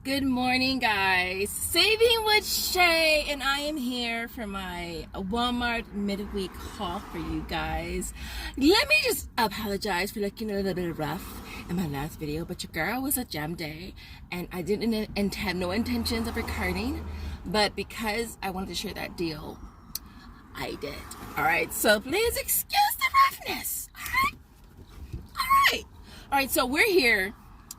Good morning, guys. Saving with Shay, and I am here for my Walmart midweek haul for you guys. Let me just apologize for looking a little bit rough in my last video, but your girl was a jam day, and I didn't have no intentions of recording, but because I wanted to share that deal, I did. All right, so please excuse the roughness. All right, so we're here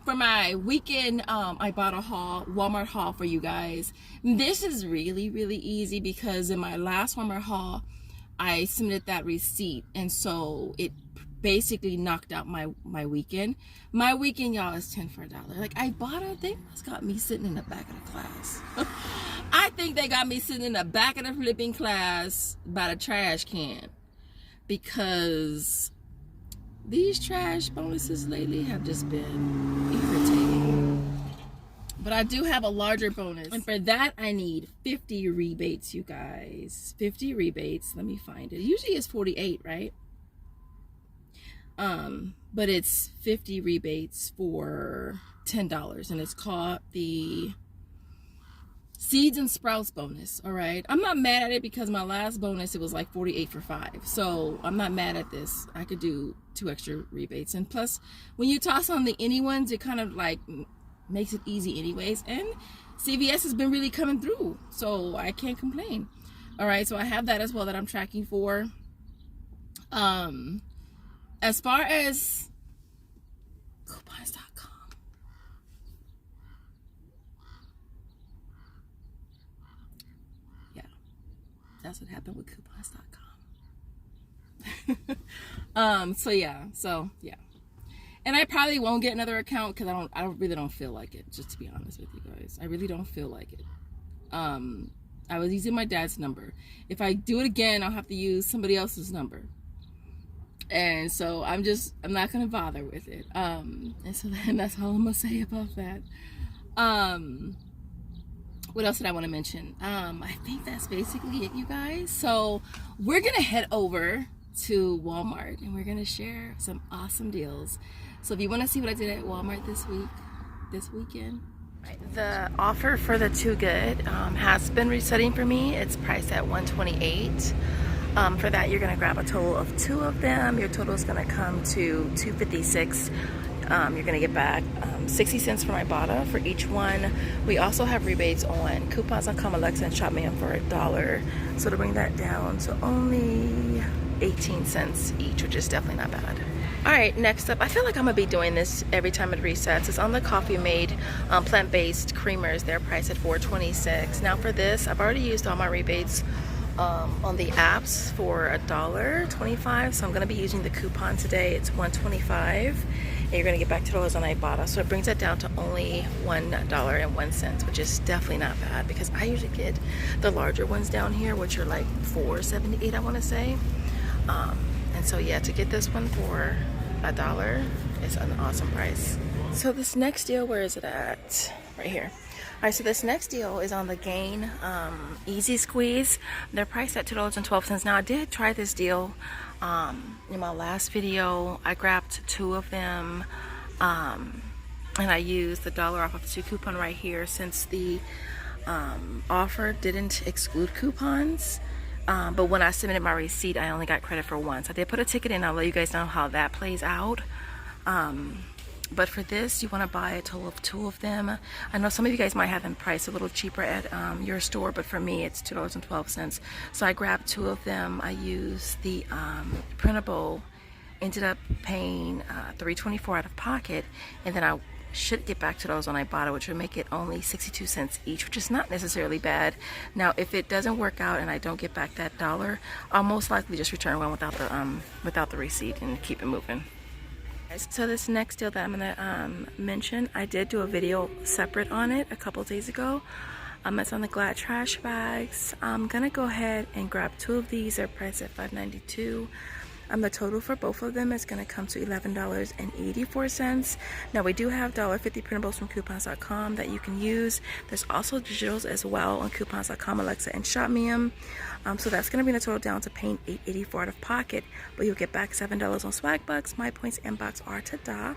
for my weekend Ibotta haul, Walmart haul for you guys. This is really easy because in my last Walmart haul, I submitted that receipt, and so it basically knocked out my weekend. My weekend, y'all, is 10 for $1. Like Ibotta, they must got me sitting in the back of the class. I think they got me sitting in the back of the flipping class by the trash can, because these trash bonuses lately have just been irritating. But I do have a larger bonus, and for that I need 50 rebates, you guys. 50 rebates. Let me find it. Usually it's 48, right? But it's 50 rebates for $10, and it's called the Seeds and Sprouts bonus. All right, I'm not mad at it because my last bonus, it was like 48 for 5, so I'm not mad at this. I could do 2 extra rebates, and plus when you toss on the any ones, it kind of like makes it easy anyways, and CVS has been really coming through, so I can't complain. All right, so I have that as well that I'm tracking for. As far as coupons.com, that's what happened with coupons.com. So yeah, and I probably won't get another account because I really don't feel like it, just to be honest with you guys. I really don't feel like it. I was using my dad's number. If I do it again, I'll have to use somebody else's number, and so I'm not gonna bother with it. And so that's all I'm gonna say about that. What else did I want to mention? I think that's basically it, you guys. So we're gonna head over to Walmart and we're gonna share some awesome deals. So if you want to see what I did at Walmart this weekend. The offer for the Too Good has been resetting for me. It's priced at $128. For that, you're gonna grab a total of 2 of them. Your total is gonna come to $256. You're gonna get back 60 cents from Ibotta for each one. We also have rebates on coupons.com, Alexa, and ShopMan for $1. So to bring that down to only 18 cents each, which is definitely not bad. All right, next up, I feel like I'm gonna be doing this every time it resets. It's on the Coffee Mate plant-based creamers. They're priced at $4.26. Now for this, I've already used all my rebates on the apps for $1.25. So I'm gonna be using the coupon today. It's $1.25. And you're gonna get back $2 on Ibotta, so it brings it down to only $1.01, which is definitely not bad because I usually get the larger ones down here, which are like $4.78, I want to say. And so yeah, to get this one for $1 is an awesome price. So this next deal, where is it at? Right here. All right, so this next deal is on the Gain Easy Squeeze. They're priced at $2.12. Now I did try this deal in my last video. I grabbed 2 of them, and I used the $1 off of 2 coupon right here, since the offer didn't exclude coupons. But when I submitted my receipt, I only got credit for 1. So I did put a ticket in. I'll let you guys know how that plays out. But for this, you want to buy a total of 2 of them. I know some of you guys might have them priced a little cheaper at your store, but for me, it's $2.12. So I grabbed 2 of them. I used the printable, ended up paying $3.24 out of pocket, and then I should get back to those on Ibotta, which would make it only 62 cents each, which is not necessarily bad. Now, if it doesn't work out and I don't get back that $1, I'll most likely just return one without the receipt and keep it moving. So this next deal that I'm gonna mention, I did do a video separate on it a couple days ago. It's on the Glad trash bags. I'm gonna go ahead and grab 2 of these. They're priced at $5.92. The total for both of them is going to come to $11.84. Now we do have $1.50 printables from coupons.com that you can use. There's also digitals as well on coupons.com, Alexa, and ShopMan. So that's going to bring the total down to paying $8.84 out of pocket, but you'll get back $7 on Swagbucks. My points inbox are ta-da.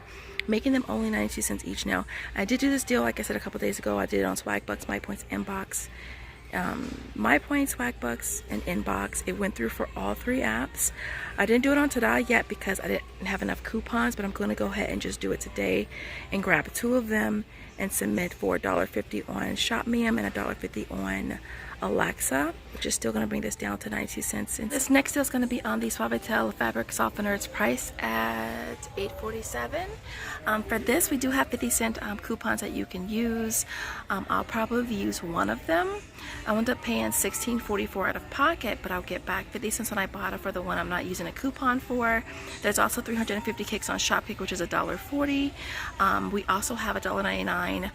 making them only 92 cents each now. I did do this deal, like I said, a couple days ago. I did it on Swagbucks, My Points, Inbox. My Points, Swagbucks, and Inbox. It went through for all 3 apps. I didn't do it on today yet because I didn't have enough coupons, but I'm going to go ahead and just do it today and grab 2 of them and submit for $1.50 on ShopMium and $1.50 on Alexa, which is still going to bring this down to 92 cents. And this next deal is going to be on the Suavitel fabric softener. It's priced at $8.47. For this, we do have 50-cent coupons that you can use. I'll probably use one of them. I wound up paying $16.44 out of pocket, but I'll get back 50 cents on Ibotta for the one I'm not using a coupon for. There's also 350 kicks on Shopkick, which is $1.40. We also have $1.99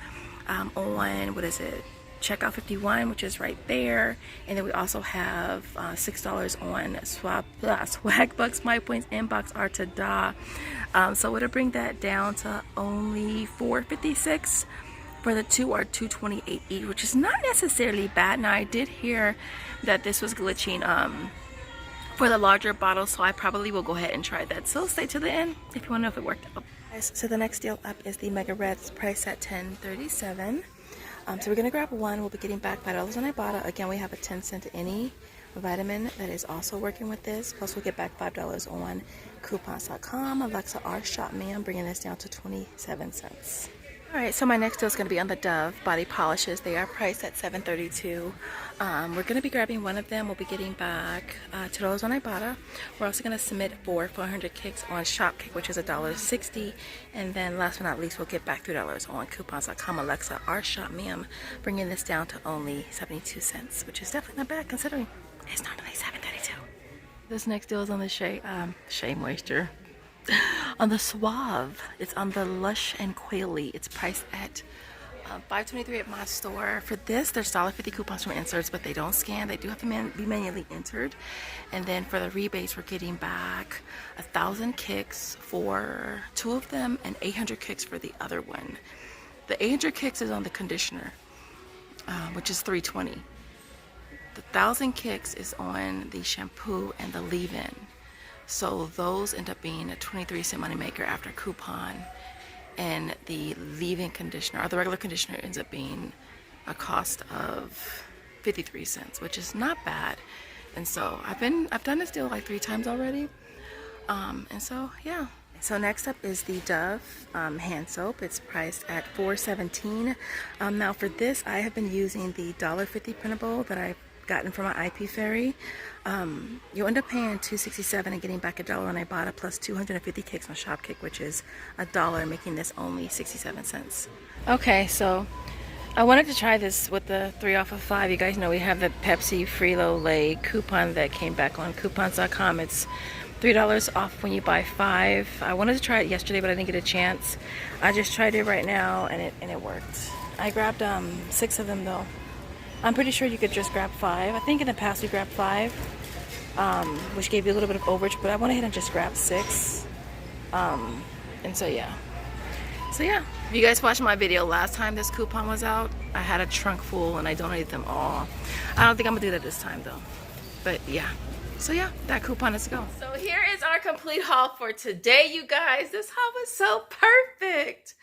on, what is it? Checkout 51, which is right there. And then we also have $6 on Swagbucks, My Points, Inbox, or Tada. So it'll bring that down to only $4.56 for the 2, or $2.28 each, which is not necessarily bad. Now I did hear that this was glitching for the larger bottle, so I probably will go ahead and try that. So stay to the end if you want to know if it worked out. So the next deal up is the Mega Reds, priced at $10.37. So we're going to grab one. We'll be getting back $5 on Ibotta. Again, we have a 10-cent any vitamin that is also working with this. Plus, we'll get back $5 on coupons.com, Alexa, or ShopMe. I'm bringing this down to 27 cents. Alright, so my next deal is going to be on the Dove body polishes. They are priced at $7.32. We're going to be grabbing one of them. We'll be getting back $2 on Ibotta. We're also going to submit for 400 kicks on Shopkick, which is $1.60. And then last but not least, we'll get back $3 on coupons.com, Alexa, or ShopMe, bringing this down to only 72 cents, which is definitely not bad considering it's normally $7.32. This next deal is on the Shea Moisture. On the Suave, it's on the Lush and Quaily. It's priced at $5.23 at my store. For this, there's $1.50 coupons from inserts, but they don't scan. They do have to be manually entered. And then for the rebates, we're getting back 1,000 kicks for 2 of them and 800 kicks for the other one. The 800 kicks is on the conditioner, which is $3.20. The 1,000 kicks is on the shampoo and the leave-in. So those end up being a 23-cent moneymaker after coupon, and the leave-in conditioner, or the regular conditioner, ends up being a cost of 53 cents, which is not bad. And so I've done this deal like 3 times already. And so yeah. So next up is the Dove hand soap. It's priced at $4.17. Now for this, I have been using the $1.50 printable that I've gotten from my Ip Fairy. You'll end up paying $2.67 and getting back $1 on Ibotta, plus 250 kicks on Shopkick, which is $1, making this only 67 cents. Okay, so I wanted to try this with the 3 off of 5. You guys know we have the Pepsi Frito-Lay coupon that came back on coupons.com. It's $3 off when you buy 5. I wanted to try it yesterday, but I didn't get a chance. I just tried it right now, and it worked. I grabbed 6 of them though. I'm pretty sure you could just grab 5. I think in the past we grabbed 5, which gave you a little bit of overage, but I went ahead and just grabbed 6. And so yeah. So yeah, if you guys watched my video last time this coupon was out, I had a trunk full and I donated them all. I don't think I'm gonna do that this time though. But yeah. So yeah, that coupon is go. So here is our complete haul for today, you guys. This haul was so perfect.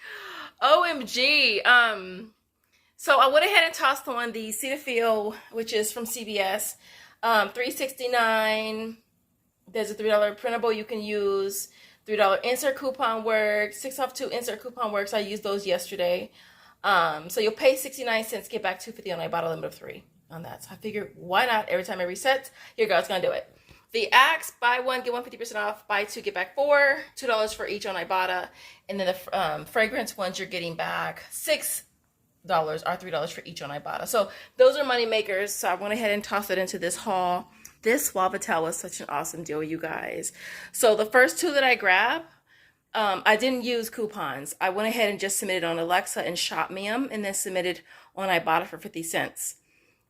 OMG. So I went ahead and tossed on the Cetaphil, which is from CVS, $3.69. There's a $3 printable you can use. $3 insert coupon works. 6 off 2 insert coupon works. I used those yesterday. So you'll pay 69 cents, get back $2.50 on Ibotta, limit of 3 on that. So I figured, why not? Every time it resets, your girl's gonna do it. The Axe, buy 1, get 1 50% off. Buy 2, get back 4. $2 for each on Ibotta. And then the fragrance ones, you're getting back $6 or $3 for each on Ibotta. So those are money makers. So I went ahead and tossed it into this haul. This Suavitel was such an awesome deal, you guys. So the first 2 that I grabbed, I didn't use coupons. I went ahead and just submitted on Alexa and ShopMe, and then submitted on Ibotta for 50 cents.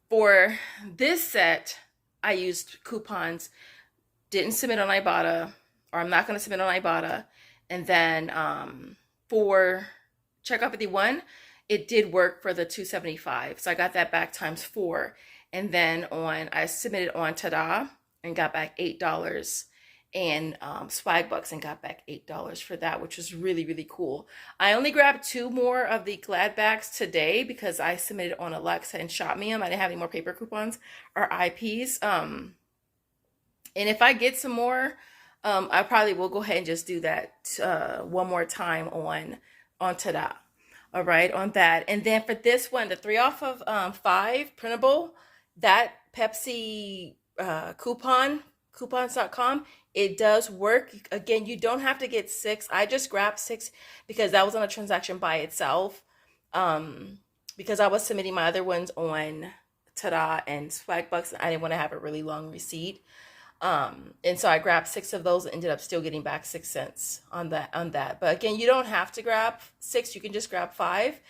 For this set, I used coupons, didn't submit on Ibotta, or I'm not going to submit on Ibotta. And then for Checkout 51, it did work for the $2.75. So I got that back times 4. And then I submitted on Tada and got back $8. and Swagbucks and got back $8 for that, which was really, really cool. I only grabbed 2 more of the Glad bags today because I submitted on Alexa and ShopMe. I didn't have any more paper coupons or IPs. And if I get some more, I probably will go ahead and just do that one more time on Tada. All right, on that. And then for this one, the 3 off of 5 printable, that Pepsi coupons.com, it does work. Again, you don't have to get 6. I just grabbed 6 because that was on a transaction by itself. Because I was submitting my other ones on Tada and Swagbucks, and I didn't want to have a really long receipt. And so I grabbed 6 of those and ended up still getting back 6 cents on that. But again, you don't have to grab 6. You can just grab 5.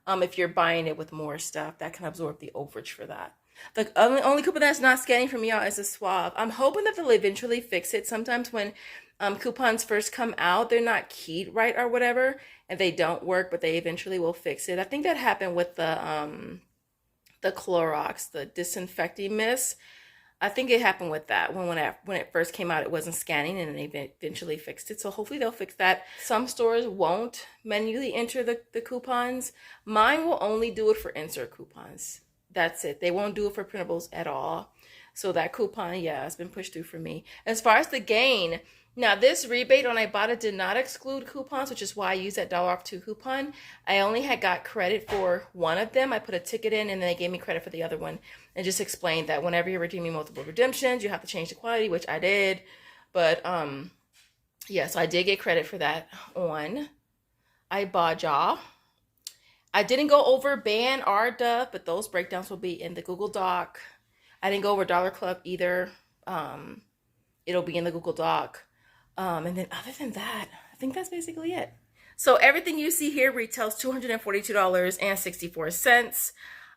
If you're buying it with more stuff, that can absorb the overage for that. The only coupon that's not scanning for me, y'all, is a swab. I'm hoping that they'll eventually fix it. Sometimes when coupons first come out, they're not keyed right or whatever, and they don't work, but they eventually will fix it. I think that happened with the Clorox, the disinfecting mist. I think it happened with that when it first came out, it wasn't scanning, and they eventually fixed it. So hopefully they'll fix that. Some stores won't manually enter the coupons. Mine will only do it for insert coupons. That's it. They won't do it for printables at all. So that coupon, yeah, it's been pushed through for me. As far as the gain, now this rebate on Ibotta did not exclude coupons, which is why I used that $off2 coupon. I only had got credit for one of them. I put a ticket in, and then they gave me credit for the other one, and just explained that whenever you're redeeming multiple redemptions, you have to change the quantity, which I did. But yeah, so I did get credit for that on Ibotta. I didn't go over ban or Dove, but those breakdowns will be in the Google Doc. I didn't go over Dollar Club either. It'll be in the Google Doc. And then other than that, I think that's basically it. So everything you see here retails $242.64.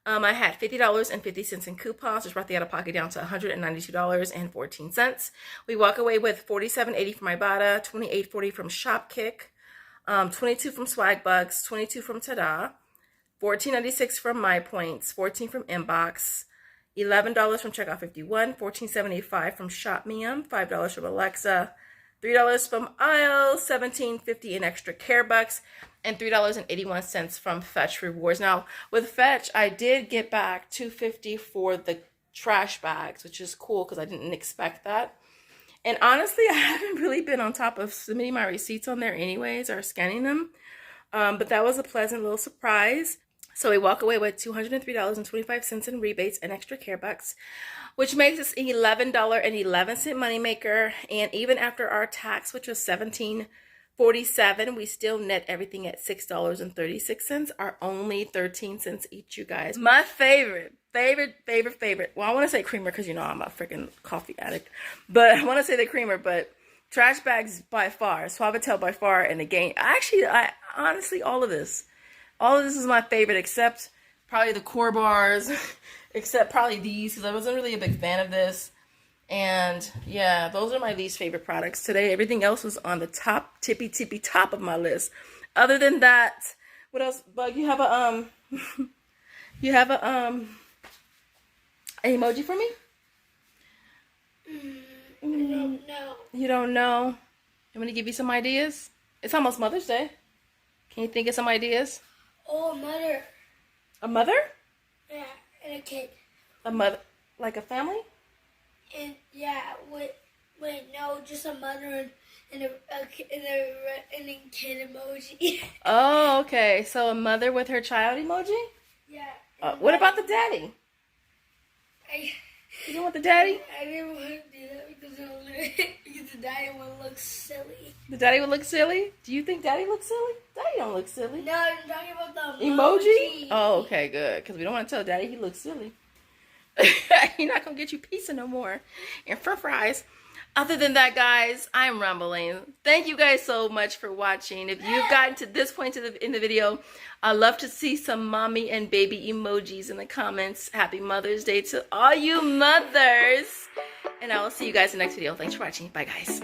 I had $50.50 in coupons, which brought the out-of-pocket down to $192.14. We walk away with $47.80 from Ibotta, $28.40 from Shopkick, $22 from Swagbucks, $22 from Tada, $14.96 from MyPoints, $14 from Inbox, $11 from Checkout 51, $14.75 from ShopMe, $5 from Alexa, $3 from Aisle, $17.50 in extra care bucks, and $3.81 from Fetch Rewards. Now, with Fetch, I did get back $2.50 for the trash bags, which is cool because I didn't expect that. And honestly, I haven't really been on top of submitting my receipts on there anyways, or scanning them. But that was a pleasant little surprise. So we walk away with $203.25 in rebates and extra care bucks, which makes us $11.11 moneymaker. And even after our tax, which was $17.47, we still net everything at $6.36, or only 13 cents each, you guys. My favorite. Well, I want to say creamer because, you know, I'm a freaking coffee addict. But I want to say the creamer, but trash bags by far, Suavitel by far, and the gain. Actually, I honestly, all of this is my favorite, except probably the core bars, except probably these, because I wasn't really a big fan of this. And yeah, those are my least favorite products today. Everything else was on the top, tippy top of my list. Other than that, what else? Bug, you have a an emoji for me? I don't know. You don't know? I'm gonna give you some ideas. It's almost Mother's Day. Can you think of some ideas? Oh, a mother. A mother? Yeah, and a kid. A mother, like a family? And yeah, wait, no, just a mother and a kid emoji. Oh, okay. So a mother with her child emoji? Yeah. What about the daddy? You don't want the daddy? I didn't want to do that because the daddy would look silly. The daddy would look silly? Do you think daddy looks silly? Daddy don't look silly. No, I'm talking about the emoji. Oh, okay, good. Because we don't want to tell daddy he looks silly. He's not going to get you pizza no more. And french fries. Other than that, guys, I'm rambling. Thank you guys so much for watching. If you've gotten to this point in the video, I'd love to see some mommy and baby emojis in the comments. Happy Mother's Day to all you mothers. And I will see you guys in the next video. Thanks for watching. Bye, guys.